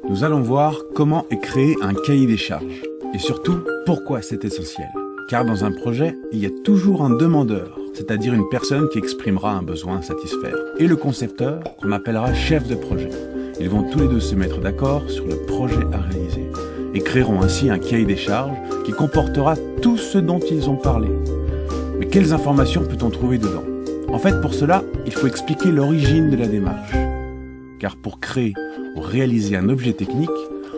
Nous allons voir comment est créé un cahier des charges et surtout pourquoi c'est essentiel. Car dans un projet, il y a toujours un demandeur, c'est-à-dire une personne qui exprimera un besoin à satisfaire, et le concepteur qu'on appellera chef de projet. Ils vont tous les deux se mettre d'accord sur le projet à réaliser et créeront ainsi un cahier des charges qui comportera tout ce dont ils ont parlé. Mais quelles informations peut-on trouver dedans ? En fait, pour cela, il faut expliquer l'origine de la démarche. Car pour créer ou réaliser un objet technique,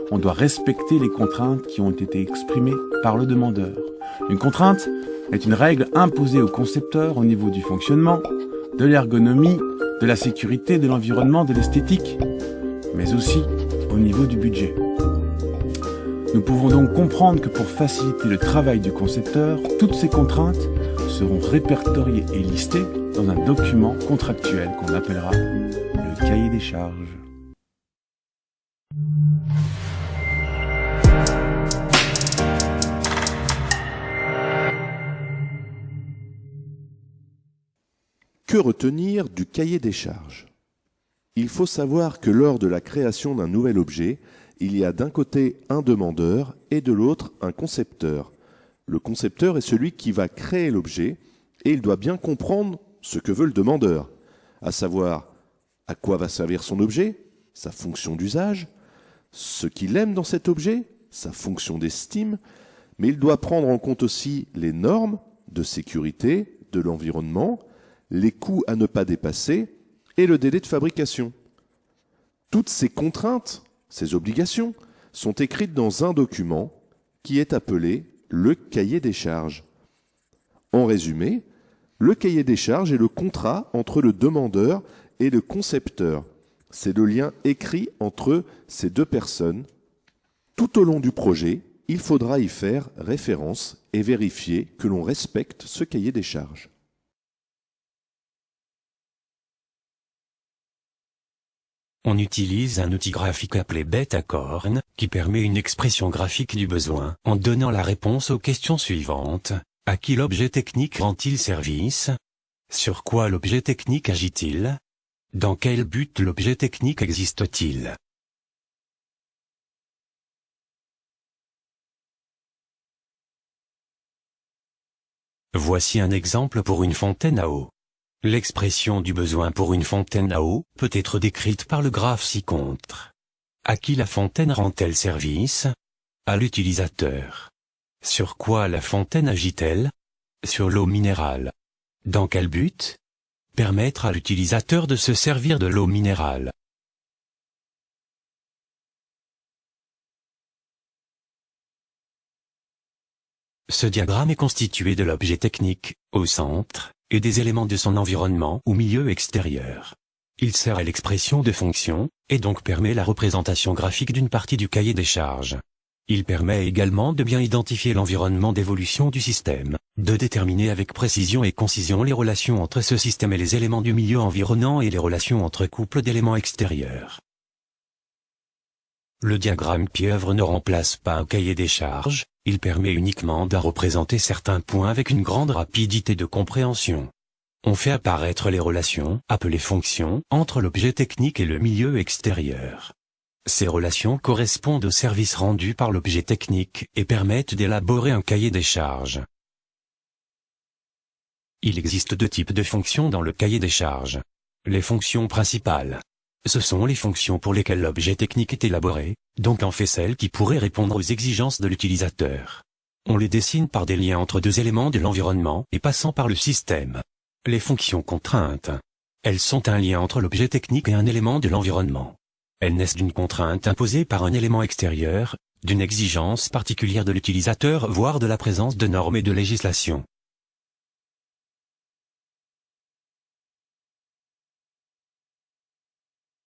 on doit respecter les contraintes qui ont été exprimées par le demandeur. Une contrainte est une règle imposée au concepteur au niveau du fonctionnement, de l'ergonomie, de la sécurité, de l'environnement, de l'esthétique, mais aussi au niveau du budget. Nous pouvons donc comprendre que pour faciliter le travail du concepteur, toutes ces contraintes seront répertoriées et listées dans un document contractuel qu'on appellera le cahier des charges. Que retenir du cahier des charges ? Il faut savoir que lors de la création d'un nouvel objet, il y a d'un côté un demandeur et de l'autre un concepteur. Le concepteur est celui qui va créer l'objet et il doit bien comprendre ce que veut le demandeur, à savoir à quoi va servir son objet, sa fonction d'usage, ce qu'il aime dans cet objet, sa fonction d'estime, mais il doit prendre en compte aussi les normes de sécurité, de l'environnement, les coûts à ne pas dépasser et le délai de fabrication. Toutes ces contraintes, ces obligations, sont écrites dans un document qui est appelé le cahier des charges. En résumé, le cahier des charges est le contrat entre le demandeur et le concepteur. C'est le lien écrit entre ces deux personnes. Tout au long du projet, il faudra y faire référence et vérifier que l'on respecte ce cahier des charges. On utilise un outil graphique appelé bêta-corn, qui permet une expression graphique du besoin en donnant la réponse aux questions suivantes. À qui l'objet technique rend-il service ? Sur quoi l'objet technique agit-il ? Dans quel but l'objet technique existe-t-il ? Voici un exemple pour une fontaine à eau. L'expression du besoin pour une fontaine à eau peut être décrite par le graphe ci-contre. À qui la fontaine rend-elle service ? À l'utilisateur. Sur quoi la fontaine agit-elle ? Sur l'eau minérale. Dans quel but ? Permettre à l'utilisateur de se servir de l'eau minérale. Ce diagramme est constitué de l'objet technique, au centre, et des éléments de son environnement ou milieu extérieur. Il sert à l'expression de fonctions, et donc permet la représentation graphique d'une partie du cahier des charges. Il permet également de bien identifier l'environnement d'évolution du système, de déterminer avec précision et concision les relations entre ce système et les éléments du milieu environnant et les relations entre couples d'éléments extérieurs. Le diagramme pieuvre ne remplace pas un cahier des charges, il permet uniquement de représenter certains points avec une grande rapidité de compréhension. On fait apparaître les relations, appelées fonctions, entre l'objet technique et le milieu extérieur. Ces relations correspondent aux services rendus par l'objet technique et permettent d'élaborer un cahier des charges. Il existe deux types de fonctions dans le cahier des charges. Les fonctions principales. Ce sont les fonctions pour lesquelles l'objet technique est élaboré, donc en fait celles qui pourraient répondre aux exigences de l'utilisateur. On les dessine par des liens entre deux éléments de l'environnement et passant par le système. Les fonctions contraintes. Elles sont un lien entre l'objet technique et un élément de l'environnement. Elles naissent d'une contrainte imposée par un élément extérieur, d'une exigence particulière de l'utilisateur voire de la présence de normes et de législation.